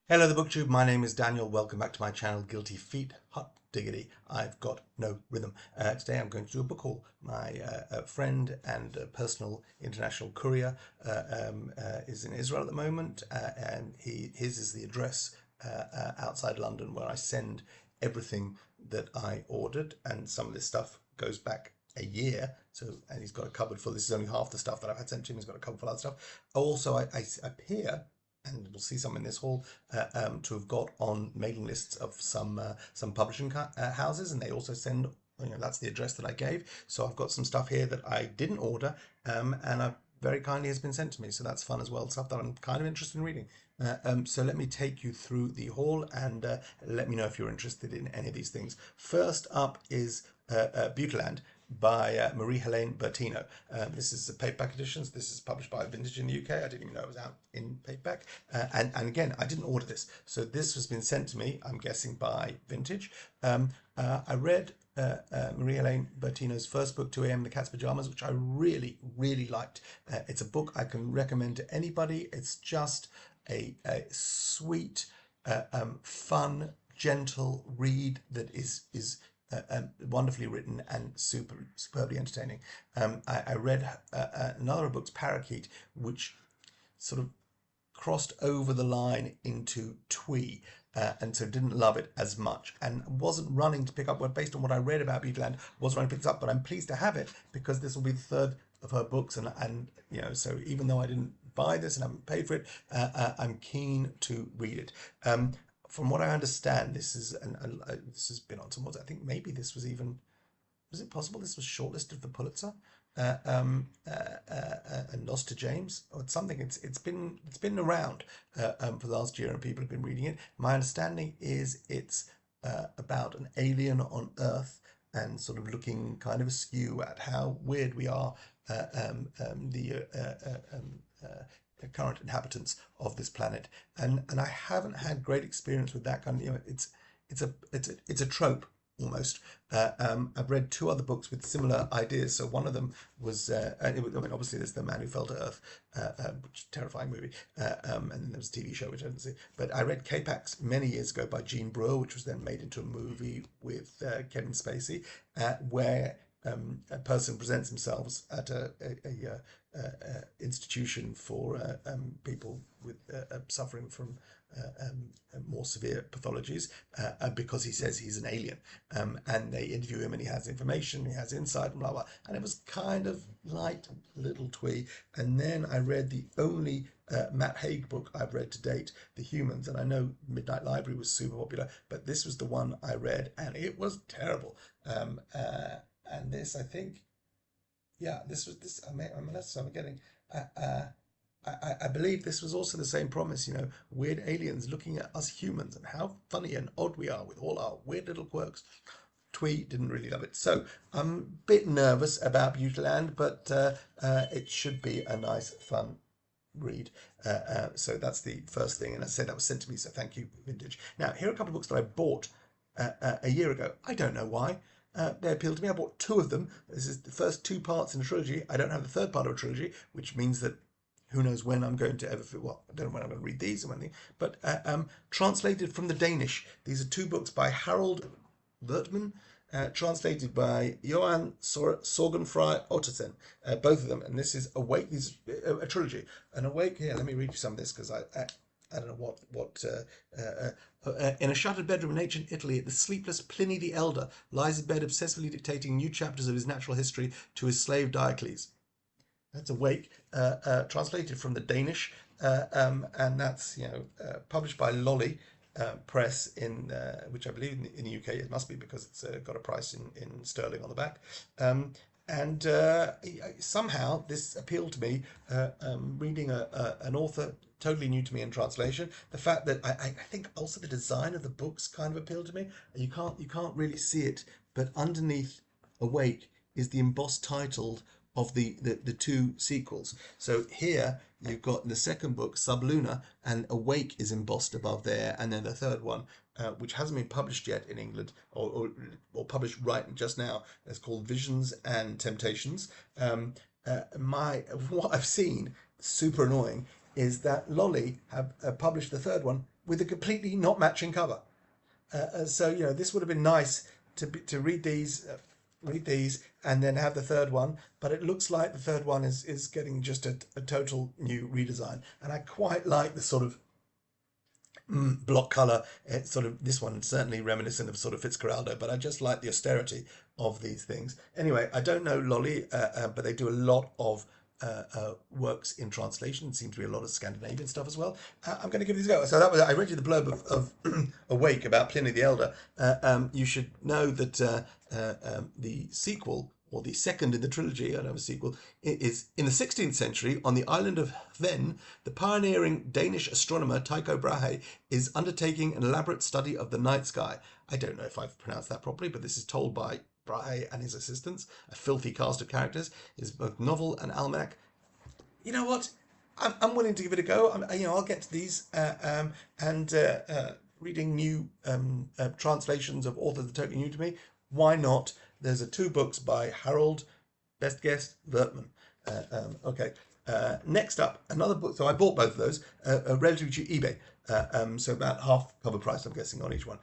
Hello, the BookTube. My name is Daniel. Welcome back to my channel, Guilty Feet. Hot diggity, I've got no rhythm. Today I'm going to do a book haul. My friend and personal international courier is in Israel at the moment, and his is the address outside London where I send everything that I ordered, and some of this stuff goes back a year. So, and he's got a cupboard full. This is only half the stuff that I've had sent to him. He's got a cupboard full of other stuff. Also, I appear, and we'll see some in this hall, to have got on mailing lists of some publishing houses, and they also send. That's the address that I gave. So I've got some stuff here that I didn't order, and very kindly has been sent to me. So that's fun as well. Stuff that I'm kind of interested in reading. So let me take you through the haul and let me know if you're interested in any of these things. First up is Buteland by Marie-Helene Bertino. This is the paperback editions. This is published by Vintage in the UK. I didn't even know it was out in paperback. And again, I didn't order this. So this has been sent to me, I'm guessing, by Vintage. I read Marie-Helene Bertino's first book, 2 A.M. The Cat's Pajamas, which I really, really liked. It's a book I can recommend to anybody. It's just a sweet, fun, gentle read that is wonderfully written and superbly entertaining. I read another book's Parakeet, which sort of crossed over the line into twee, and so didn't love it as much, and wasn't running to pick up. Well, based on what I read about Buteland, wasn't running to pick it up, but I'm pleased to have it because this will be the third of her books, and so even though I didn't buy this and haven't paid for it, I'm keen to read it. From what I understand, this is this has been on some awards. I think maybe this was even, was it possible this was shortlisted for Pulitzer, and lost to James or something. It's been around for the last year, and people have been reading it. My understanding is it's about an alien on Earth and sort of looking kind of askew at how weird we are, the current inhabitants of this planet, and I haven't had great experience with that kind of. It's a trope almost. I've read two other books with similar ideas. So one of them was, I mean, obviously there's The Man Who Fell to Earth, which is a terrifying movie, and then there was a TV show which I didn't see. But I read K-Pax many years ago by Gene Brewer, which was then made into a movie with Kevin Spacey, where a person presents themselves at a institution for people with suffering from more severe pathologies, because he says he's an alien, and they interview him, and he has information, he has insight, and blah blah. And it was kind of light, little twee. And then I read the only Matt Haig book I've read to date, The Humans, and I know Midnight Library was super popular, but this was the one I read, and it was terrible. And this, I think, yeah, this was this. Unless I'm getting. I believe this was also the same promise, weird aliens looking at us humans and how funny and odd we are with all our weird little quirks. Twee didn't really love it. So I'm a bit nervous about Buteland, but it should be a nice, fun read. So that's the first thing. And as I said, that was sent to me, so thank you, Vintage. Now, here are a couple of books that I bought a year ago. I don't know why. They appealed to me. I bought two of them. This is the first two parts in a trilogy. I don't have the third part of a trilogy, which means that who knows when I'm going to ever feel, well, I don't know when I'm going to read these or anything, but translated from the Danish. These are two books by Harold Wertmann, translated by Johan Sorgenfrey Ottersen, both of them. And this is Awake, these a trilogy. And Awake, here, let me read you some of this, because I don't know what in a shuttered bedroom in ancient Italy, the sleepless Pliny the Elder lies in bed obsessively dictating new chapters of his natural history to his slave Diocles. That's Awake, translated from the Danish, and that's published by Lolly Press, in which I believe in the UK it must be, because it's got a price in sterling on the back. And somehow this appealed to me, reading an author totally new to me in translation. The fact that I think also the design of the books kind of appealed to me. You can't really see it, but underneath Awake is the embossed title of the two sequels. So here you've got the second book, Subluna, and Awake is embossed above there, and then the third one, which hasn't been published yet in England, or published right just now, is called Visions and Temptations. What I've seen, super annoying, is that Lolly have published the third one with a completely not matching cover. So this would have been nice to read these and then have the third one, but it looks like the third one is getting just a total new redesign, and I quite like the sort of block color. It's sort of, this one certainly reminiscent of sort of Fitzcarraldo, but I just like the austerity of these things. Anyway, I don't know Lolly, but they do a lot of works in translation. It seems to be a lot of Scandinavian stuff as well. I'm going to give these a go. So that was, I read you the blurb of Awake about Pliny the Elder. You should know that the sequel, or the second in the trilogy, I don't have a sequel, is in the 16th century on the island of Hven. The pioneering Danish astronomer Tycho Brahe is undertaking an elaborate study of the night sky. I don't know if I've pronounced that properly, but this is told by Brahe and his assistants, a filthy cast of characters. Is both novel and almanac. You know what? I'm willing to give it a go. I'll get to these and reading new translations of authors that are totally new to me. Why not? There's 2 books by Harold, best guess, Wertmann. Okay. Next up, another book. So I bought both of those, relatively cheap, eBay. So about half cover price, I'm guessing, on each one.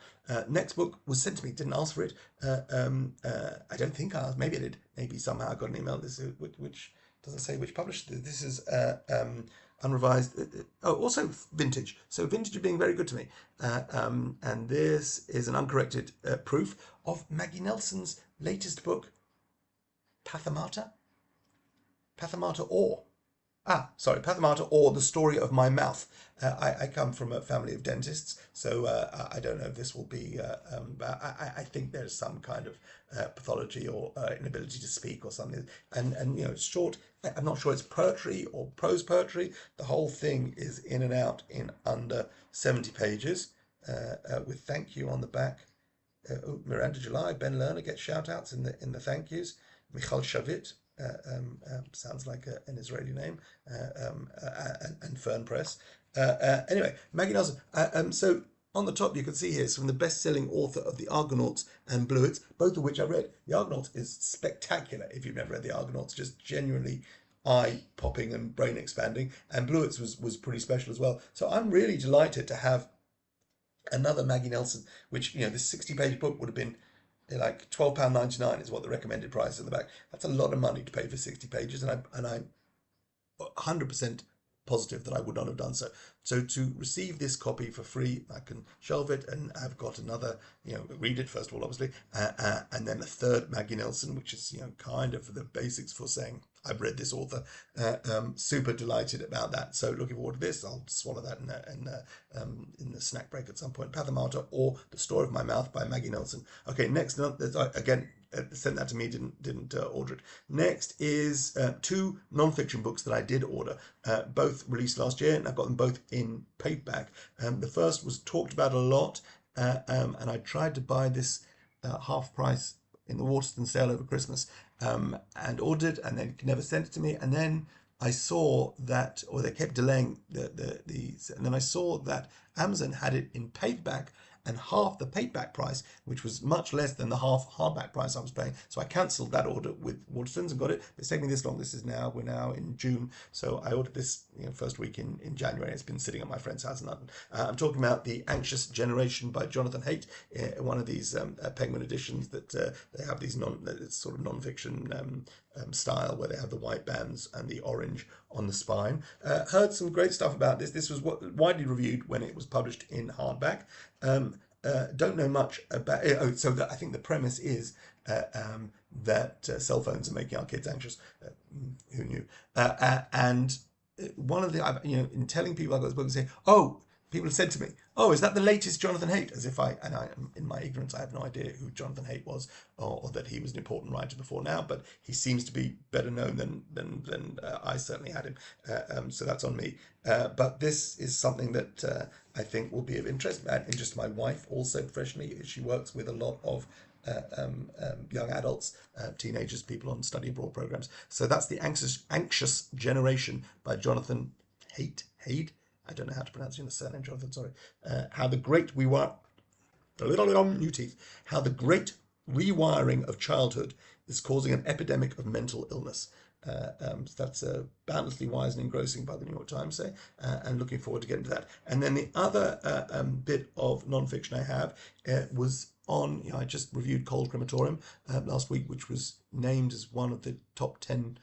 Next book was sent to me. Didn't ask for it. I don't think I asked. Maybe I did. Maybe somehow I got an email. This which doesn't say which publisher. This is unrevised. Also vintage. So vintage are being very good to me. And this is an uncorrected proof of Maggie Nelson's latest book, Pathamata Or. Pathamata or The Story of My Mouth. I come from a family of dentists, so I don't know if this will be, I think there's some kind of pathology or inability to speak or something. And it's short. I'm not sure it's poetry or prose poetry. The whole thing is in and out in under 70 pages, with thank you on the back. Miranda July, Ben Lerner gets shout outs in the thank yous. Michal Shavit, sounds like an Israeli name, and Fern Press. Anyway, Maggie Nelson. So on the top you can see here, it's from the best-selling author of The Argonauts and Bluets, both of which I read. The Argonauts is spectacular if you've never read The Argonauts, just genuinely eye-popping and brain-expanding, and Bluets was pretty special as well. So I'm really delighted to have another Maggie Nelson, which, this 60-page book would have been like £12.99 is what the recommended price in the back. That's a lot of money to pay for 60 pages, and I'm 100% positive that I would not have done so. So to receive this copy for free, I can shelve it, and I've got another, read it first of all, obviously, and then a third Maggie Nelson, which is, kind of the basics for saying I've read this author. Super delighted about that. So looking forward to this. I'll swallow that in the snack break at some point. Pathamata or The Story of My Mouth by Maggie Nelson. Okay, next, again, sent that to me, didn't order it. Next is 2 non-fiction books that I did order, both released last year, and I've got them both in paperback. The first was talked about a lot, and I tried to buy this half price in the Waterston sale over Christmas, and ordered, and then never sent it to me. And then I saw that, or they kept delaying and then I saw that Amazon had it in paperback and half the paperback price, which was much less than the half hardback price I was paying. So I cancelled that order with Waterstones and got it. It's taken me this long. We're now in June. So I ordered this first week in January. It's been sitting at my friend's house in London. I'm talking about The Anxious Generation by Jonathan Haidt, one of these Penguin editions that they have these sort of non-fiction style, where they have the white bands and the orange on the spine. Heard some great stuff about this. This was widely reviewed when it was published in hardback. Don't know much about it. I think the premise is that cell phones are making our kids anxious. Who knew? And one of the, in telling people I got this book, they say, people have said to me, is that the latest Jonathan Haidt? As if in my ignorance, I have no idea who Jonathan Haidt was, or that he was an important writer before now, but he seems to be better known than I certainly had him. So that's on me. But this is something that I think will be of interest to my wife also professionally. She works with a lot of young adults, teenagers, people on study abroad programs. So that's The Anxious Generation by Jonathan Haidt. I don't know how to pronounce the surname, Jonathan, sorry. How the great How the great rewiring of childhood is causing an epidemic of mental illness. So that's boundlessly wise and engrossing by the New York Times, say, and looking forward to getting to that. And then the other bit of non-fiction I have was on, I just reviewed Cold Crematorium last week, which was named as one of the top 10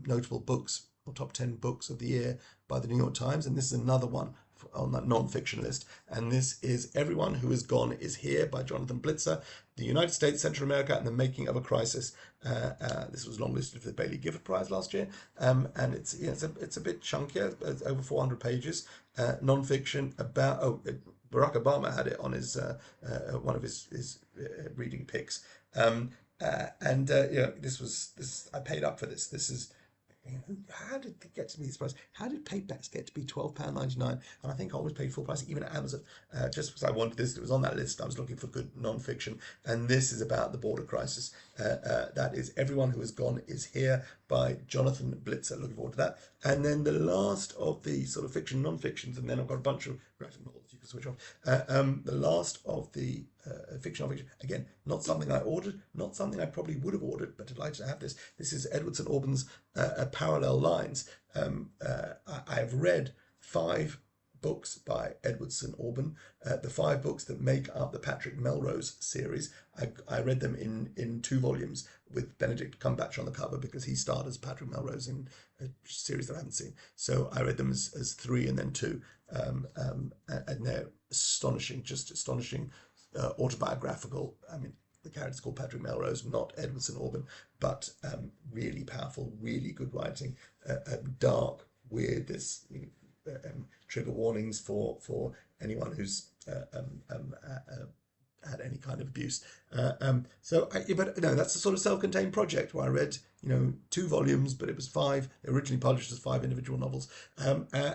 notable books or top 10 books of the year by the New York Times. And this is another one on that non-fiction list. And this is Everyone Who Is Gone Is Here by Jonathan Blitzer, The United States, Central America, and the Making of a Crisis. This was longlisted for the Bailey Gifford Prize last year. And it's a bit chunkier, it's over 400 pages, non-fiction about, Barack Obama had it on his one of his reading picks. This I paid up for this. This is, how did it get to be this price? How did paperbacks get to be £12.99? And I think I always paid full price, even at Amazon, just because I wanted this. It was on that list. I was looking for good non-fiction, and this is about the border crisis. That is Everyone Who Has Gone Is Here by Jonathan Blitzer. Looking forward to that. And then the last of the sort of fiction, non-fictions, and then I've got a bunch of graphic novels you can switch off. The last of the fiction, non-fiction, again, not something I ordered, not something I probably would have ordered, but delighted to have this. This is Edward St. Auburn's Parallel Lines. I've read 5 books by Edward St. Auburn, the 5 books that make up the Patrick Melrose series. I read them in 2 volumes with Benedict Cumberbatch on the cover because he starred as Patrick Melrose in a series that I haven't seen. So I read them as 3 and then 2, and they're astonishing, just astonishing, autobiographical. I mean, the character's called Patrick Melrose, not Edward St. Auburn, but really powerful, really good writing, dark, weird. There's trigger warnings for anyone who's had any kind of abuse. But no, that's a sort of self-contained project where I read, 2 volumes, but it was 5, originally published as 5 individual novels.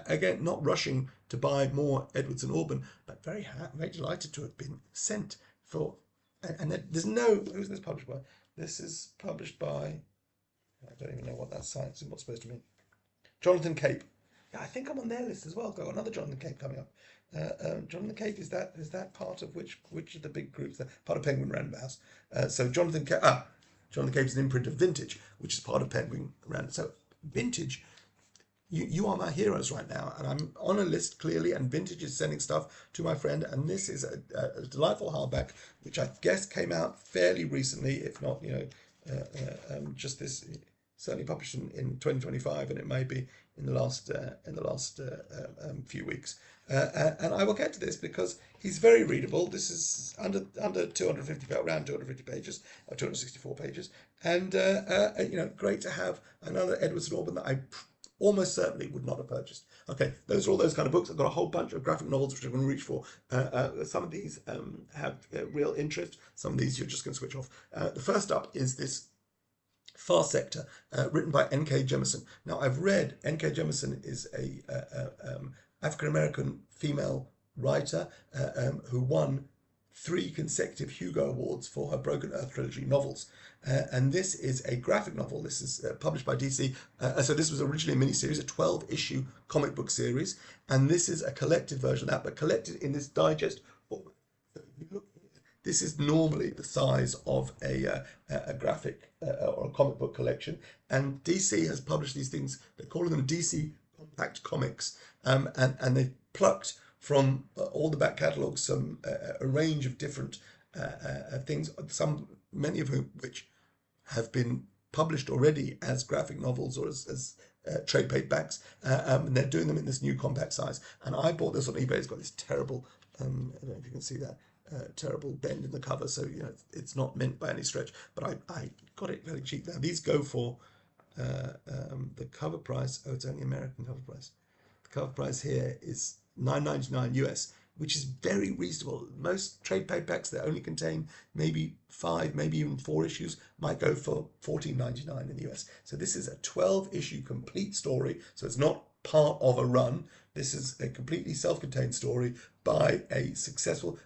Again, not rushing to buy more Edward St. Auburn, but very delighted to have been sent for. And there's no, who's this published by? This is published by, I don't even know what that science is, what's supposed to mean. Jonathan Cape. Yeah, I think I'm on their list as well. Got another Jonathan Cape coming up. Jonathan Cape, is that part of which of the big groups? Part of Penguin Random House. So Jonathan Cape is an imprint of Vintage, which is part of Penguin Random. So Vintage, you are my heroes right now, and I'm on a list clearly, and Vintage is sending stuff to my friend, and this is a delightful hardback, which I guess came out fairly recently, if not, just this, certainly published in 2025, and it may be in the last few weeks. And I will get to this because he's very readable. This is under 250, around 250 pages, 264 pages, and great to have another Edward St. Auburn that I almost certainly would not have purchased. Okay, those are all those kind of books. I've got a whole bunch of graphic novels which I'm going to reach for. Some of these have real interest. Some of these you're just going to switch off. The first up is this Far Sector, written by N.K. Jemisin. Now, I've read N.K. Jemisin is a African-American female writer who won 3 consecutive Hugo Awards for her Broken Earth trilogy novels. And this is a graphic novel. This is published by DC. So this was originally a miniseries, a 12-issue comic book series. And this is a collected version of that, but collected in this digest. This is normally the size of a graphic or a comic book collection. And DC has published these things. They're calling them DC Compact Comics. And they've plucked from all the back catalogues a range of different things, many of which have been published already as graphic novels or as trade paperbacks, and they're doing them in this new compact size. And I bought this on eBay. It's got this terrible, I don't know if you can see that, terrible bend in the cover, so it's not mint by any stretch, but I got it very cheap. Now these go for the cover price. Oh, it's only American cover price. The cover price here is $9.99 US, which is very reasonable. Most trade paperbacks that only contain maybe 5, maybe even 4 issues might go for $14.99 in the US. So this is a 12-issue complete story. So it's not part of a run. This is a completely self-contained story by a successful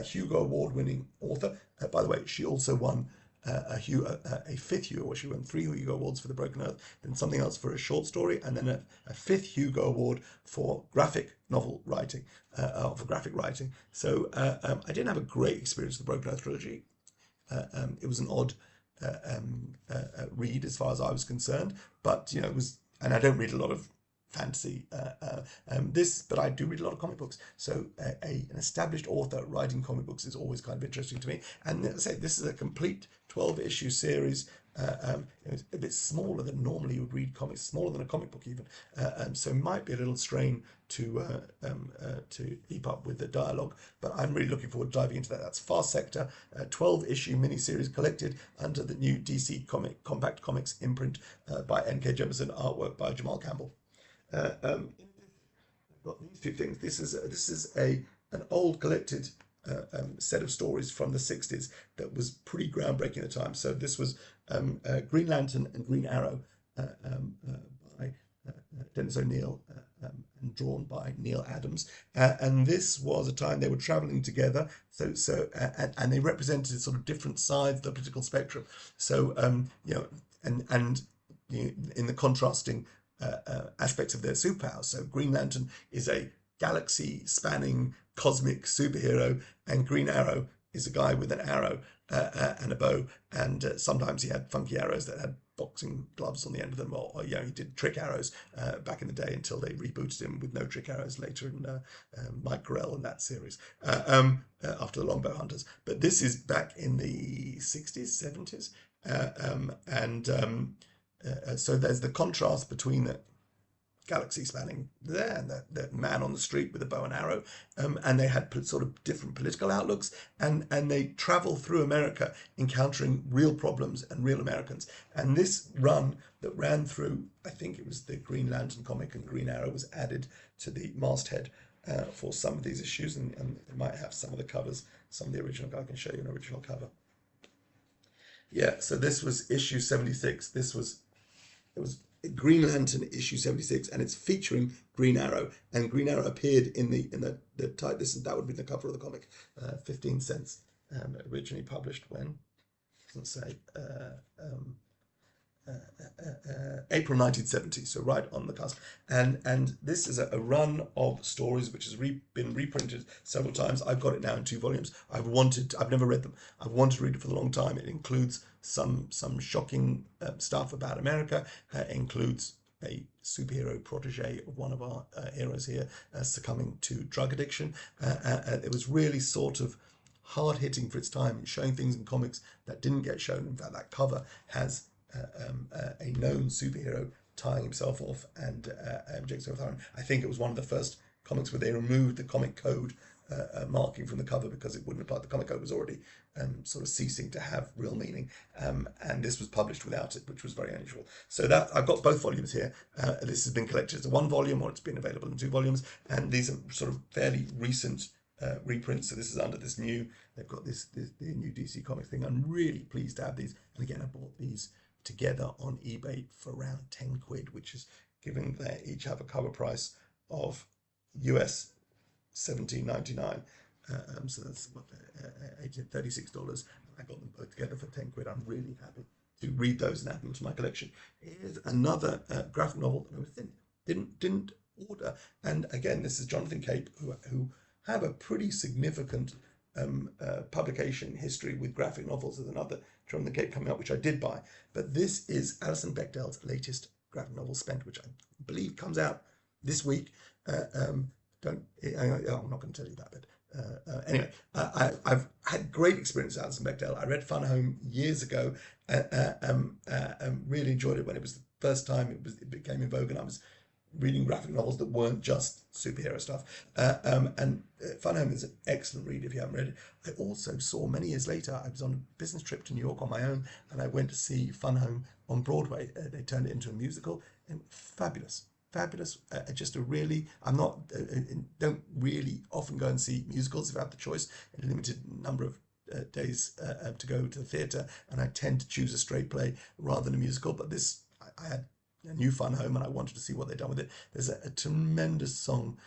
Hugo Award-winning author. By the way, she also won a 5th Hugo, where she won 3 Hugo Awards for The Broken Earth, then something else for a short story, and then a 5th Hugo Award for graphic novel writing, for graphic writing. So I didn't have a great experience with The Broken Earth trilogy. It was an odd read as far as I was concerned. But it was, and I don't read a lot of fantasy but I do read a lot of comic books. So an established author writing comic books is always kind of interesting to me. And as I say, this is a complete 12-issue series. It's a bit smaller than normally you would read comics, smaller than a comic book even. So it might be a little strain to keep up with the dialogue, but I'm really looking forward to diving into that. That's Far Sector, a 12-issue miniseries collected under the new DC Compact Comics imprint by N.K. Jemisin, artwork by Jamal Campbell. I've got these two things. This is an old collected set of stories from the 60s that was pretty groundbreaking at the time. So this was Green Lantern and Green Arrow by Dennis O'Neil and drawn by Neil Adams. And this was a time they were traveling together. And they represented sort of different sides of the political spectrum. So and in the contrasting aspects of their superpowers. So Green Lantern is a galaxy-spanning cosmic superhero, and Green Arrow is a guy with an arrow and a bow, and sometimes he had funky arrows that had boxing gloves on the end of them, or he did trick arrows back in the day until they rebooted him with no trick arrows later in Mike Grell and that series after the Longbow Hunters. But this is back in the 60s, 70s, so there's the contrast between the galaxy spanning there and the man on the street with a bow and arrow, and they had sort of different political outlooks, and they travel through America encountering real problems and real Americans. And this run that ran through, I think it was the Green Lantern comic, and Green Arrow was added to the masthead for some of these issues, and they might have some of the covers, some of the original. I can show you an original cover. Yeah, so this was issue 76. It was Green Lantern issue 76, and it's featuring Green Arrow. And Green Arrow appeared in the type. That would be the cover of the comic. 15 cents. Originally published when? Doesn't say. April 1970, so right on the cusp. And this is a run of stories which has been reprinted several times. I've got it now in 2 volumes. I've never read them. I've wanted to read it for a long time. It includes some shocking stuff about America. It includes a superhero protege of one of our heroes here succumbing to drug addiction. It was really sort of hard-hitting for its time, showing things in comics that didn't get shown. In fact, that cover has a known superhero tying himself off and Jake Sotharan. I think it was one of the first comics where they removed the comic code marking from the cover because it wouldn't apply. The comic code was already sort of ceasing to have real meaning, and this was published without it, which was very unusual. So that I've got both volumes here. This has been collected as a 1 volume, or it's been available in 2 volumes, and these are sort of fairly recent reprints. So this is under this new. They've got the new DC Comics thing. I'm really pleased to have these, and again, I bought these together on eBay for around 10 quid, which is, given they each have a cover price of US $17.99, so that's what, $36. I got them both together for 10 quid. I'm really happy to read those and add them to my collection. Here's another graphic novel that I didn't order, and again, this is Jonathan Cape, who have a pretty significant publication history with graphic novels. There's another Jonathan Cape coming up, which I did buy, but this is Alison Bechdel's latest graphic novel, Spent, which I believe comes out this week. I'm not going to tell you that bit. Anyway, I've had great experience with Alison Bechdel. I read Fun Home years ago, really enjoyed it when it was the first time it became in vogue, and I was reading graphic novels that weren't just superhero stuff. And Fun Home is an excellent read if you haven't read it. I also saw, many years later, I was on a business trip to New York on my own, and I went to see Fun Home on Broadway. They turned it into a musical, and fabulous. Just a really, don't really often go and see musicals if I have the choice in a limited number of days to go to the theatre, and I tend to choose a straight play rather than a musical. But this, I had a new Fun Home, and I wanted to see what they'd done with it. There's a tremendous song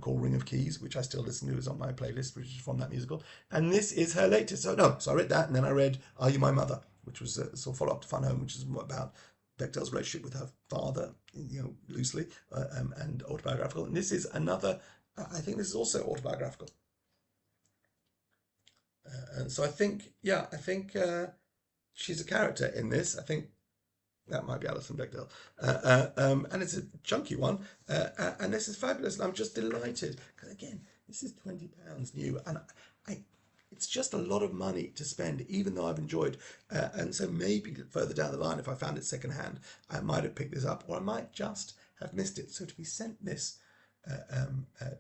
called Ring of Keys, which I still listen to, is on my playlist, which is from that musical. And this is her latest. So I read that, and then I read Are You My Mother, which was a sort of follow-up to Fun Home, which is about Bechdel's relationship with her father, loosely, and autobiographical. And this is another, I think this is also autobiographical. And so I think she's a character in this. I think That might be Alison Bechdel. And it's a chunky one. And this is fabulous. And I'm just delighted. Because again, this is £20 new. And it's just a lot of money to spend, even though I've enjoyed. And so maybe further down the line, if I found it secondhand, I might have picked this up, or I might just have missed it. So to be sent this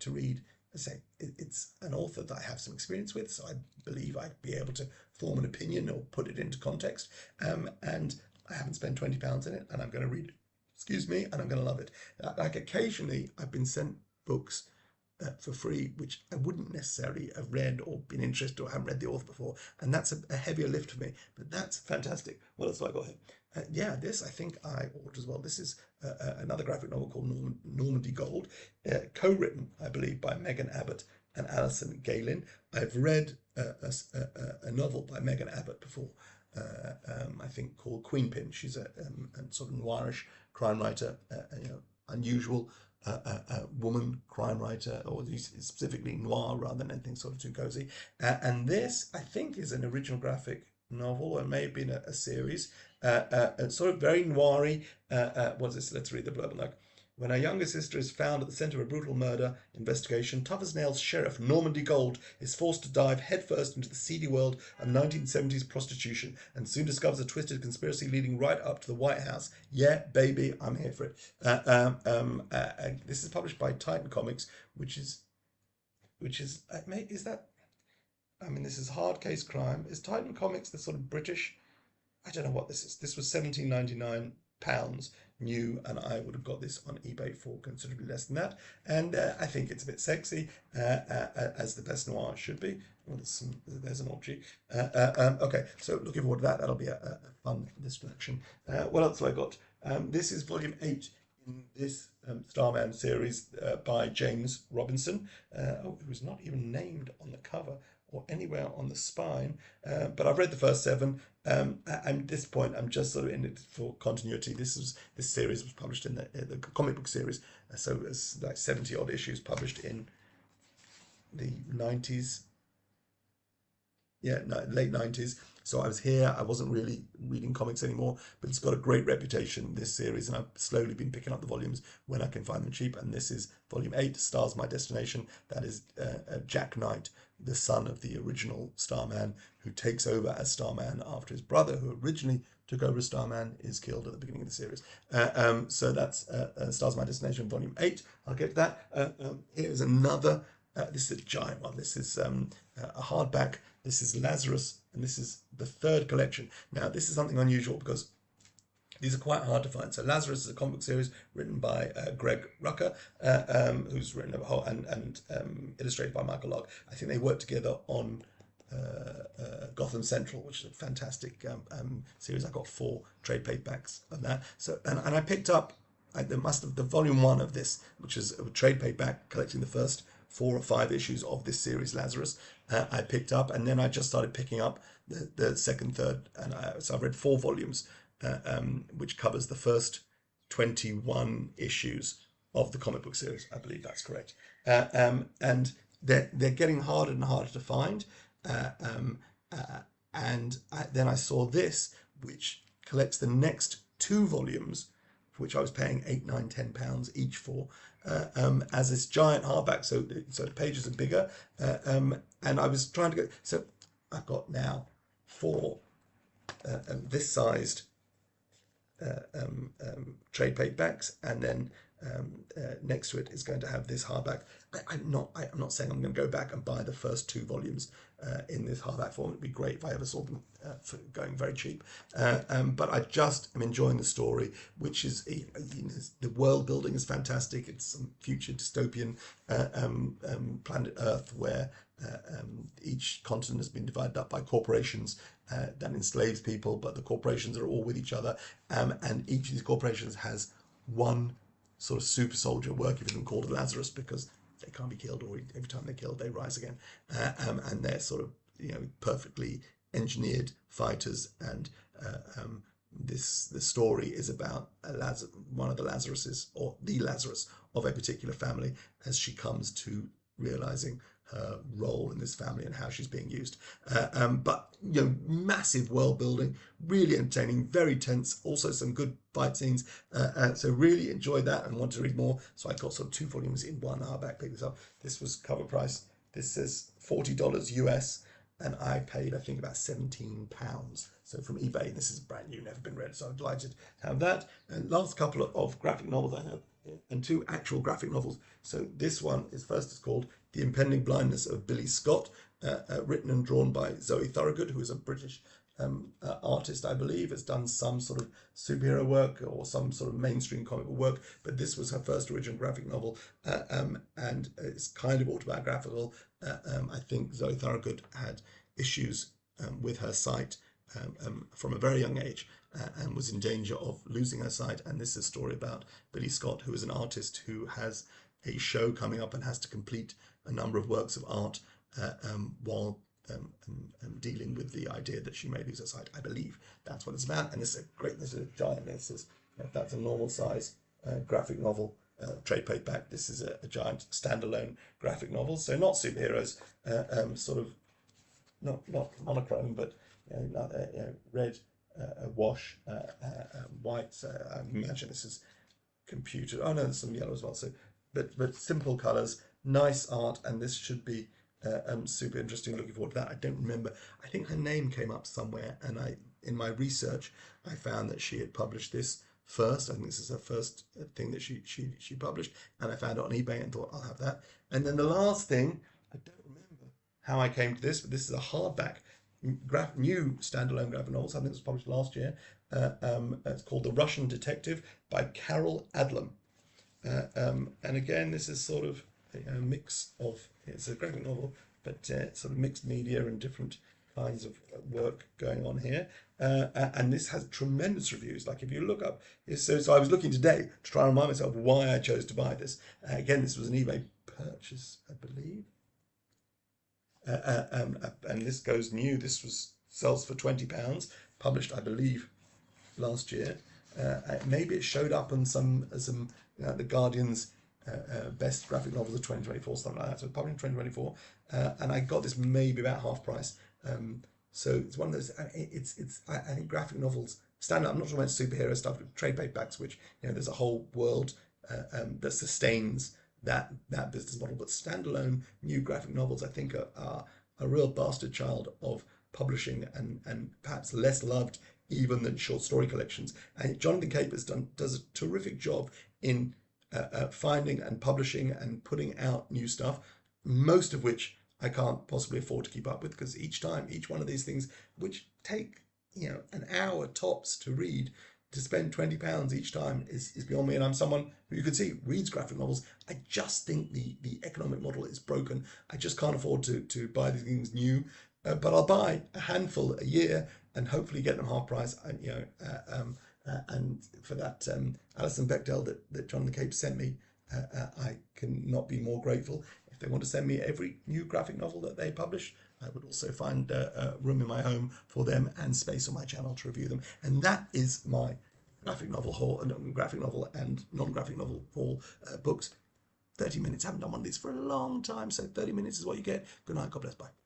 to read, as I say, it's an author that I have some experience with, so I believe I'd be able to form an opinion or put it into context. And I haven't spent £20 in it, and I'm going to read it, excuse me, and I'm going to love it. Like occasionally, I've been sent books for free, which I wouldn't necessarily have read or been interested or haven't read the author before, and that's a heavier lift for me. But that's fantastic. What else have I got here? Yeah, this I think I ordered as well. This is another graphic novel called Normandy Gold, co-written, I believe, by Megan Abbott and Alison Galen. I've read a novel by Megan Abbott before, I think called Queenpin. She's a sort of noirish crime writer, unusual woman crime writer, or specifically noir rather than anything sort of too cozy. And this, I think, is an original graphic novel, or it may have been a series. Sort of very noiry. What's this? Let's read the blurb. Like, when her younger sister is found at the centre of a brutal murder investigation, tough as nails sheriff Normandy Gold is forced to dive headfirst into the seedy world of 1970s prostitution, and soon discovers a twisted conspiracy leading right up to the White House. Yeah, baby, I'm here for it. This is published by Titan Comics, which is that? I mean, this is Hard Case Crime. Is Titan Comics the sort of British? I don't know what this is. This was £17.99 new, and I would have got this on eBay for considerably less than that. And I think it's a bit sexy, as the best noir should be. Well, there's an orgy. Okay, so looking forward to that. That'll be a fun distraction. What else have I got? This is volume 8 in this Starman series by James Robinson, who's not even named on the cover or anywhere on the spine, but I've read the first 7. At this point, I'm just sort of in it for continuity. This series was published in the comic book series, so it's like 70 odd issues published in the 90s. Yeah, late 90s. So I was here. I wasn't really reading comics anymore, but it's got a great reputation, this series, and I've slowly been picking up the volumes when I can find them cheap. And this is volume 8, Stars My Destination. That is Jack Knight, the son of the original Starman, who takes over as Starman after his brother, who originally took over as Starman, is killed at the beginning of the series. So that's Stars My Destination, volume 8. I'll get to that. Here's another. This is a giant one. This is a hardback. This is Lazarus, and this is the 3rd collection. Now, this is something unusual because these are quite hard to find. So Lazarus is a comic book series written by Greg Rucka, who's written a whole and illustrated by Michael Locke. I think they worked together on Gotham Central, which is a fantastic series. I got 4 trade paperbacks of that. So and I picked up the volume 1 of this, which is a trade paperback collecting the first 4 or 5 issues of this series, Lazarus. I picked up, and then I just started picking up the second, third, and so I've read 4 volumes, which covers the first 21 issues of the comic book series. I believe that's correct. And they're getting harder and harder to find. Then I saw this, which collects the next 2 volumes, for which I was paying £8, £9, £10 each for, as this giant hardback. So the pages are bigger, and I was trying to go. So I've got now 4 this sized trade paperbacks, and then next to it is going to have this hardback. I'm not saying I'm going to go back and buy the first 2 volumes in this hardback form. It'd be great if I ever saw them for going very cheap. But I just am enjoying the story, which is the world building is fantastic. It's some future dystopian planet Earth where each continent has been divided up by corporations that enslaves people, but the corporations are all with each other, and each of these corporations has one sort of super soldier working for them called Lazarus, because they can't be killed, or every time they're killed they rise again, and they're sort of perfectly engineered fighters. And the story is about one of the Lazaruses, or the Lazarus of a particular family, as she comes to realizing her role in this family and how she's being used. But massive world building, really entertaining, very tense. Also some good fight scenes. So really enjoyed that and wanted to read more. So I got sort of 2 volumes in one hardback. Picked this up. This was cover price. This says $40 US, and I paid I think about £17. So from eBay. This is brand new, never been read. So I'm delighted to have that. And last couple of graphic novels I have, and 2 actual graphic novels. So this one is called The Impending Blindness of Billy Scott, written and drawn by Zoe Thorogood, who is a British artist, I believe, has done some sort of superhero work or some sort of mainstream comic book work, but this was her first original graphic novel, and it's kind of autobiographical. I think Zoe Thorogood had issues with her sight from a very young age, and was in danger of losing her sight. And this is a story about Billy Scott, who is an artist who has a show coming up and has to complete a number of works of art while dealing with the idea that she may lose her sight. I believe that's what it's about. And this is a giant. That's a normal size graphic novel, trade paperback. This is a giant standalone graphic novel. So not superheroes, sort of not monochrome, but red, wash, white. I imagine this is computer. Oh no, there's some yellow as well. So, but simple colours, nice art, and this should be super interesting. Looking forward to that. I don't remember. I think her name came up somewhere, and in my research I found that she had published this first. I think this is her first thing that she published, and I found it on eBay and thought I'll have that. And then the last thing, I don't remember how I came to this, but this is a hardback new standalone graphic novel. Something that was published last year. It's called The Russian Detective by Carol Adlam. And again, this is sort of a mix of, it's a graphic novel, but sort of mixed media and different kinds of work going on here. And this has tremendous reviews. Like if you look up, so I was looking today to try and remind myself why I chose to buy this. Again, this was an eBay purchase, I believe. And this goes new. This sells for £20, published, I believe, last year. Maybe it showed up on some the Guardian's best graphic novels of 2024, something like that. So it's published in 2024, and I got this maybe about half price. So it's one of those. I think graphic novels stand up. I'm not talking about superhero stuff, but trade paperbacks, which there's a whole world that sustains that business model. But standalone new graphic novels, I think, are a real bastard child of publishing, and perhaps less loved even than short story collections. And Jonathan Capers does a terrific job in finding and publishing and putting out new stuff, most of which I can't possibly afford to keep up with, because each one of these things, which take an hour tops to read, to spend £20 each time is beyond me. And I'm someone who, you can see, reads graphic novels. I just think the economic model is broken. I just can't afford to buy these things new, but I'll buy a handful a year and hopefully get them half price. And for that Alison Bechdel that Jonathan Cape sent me, I can not be more grateful. If they want to send me every new graphic novel that they publish, I would also find room in my home for them and space on my channel to review them. And that is my graphic novel haul, graphic novel and non-graphic novel haul books. 30 minutes. I haven't done one of these for a long time, so 30 minutes is what you get. Good night. God bless. Bye.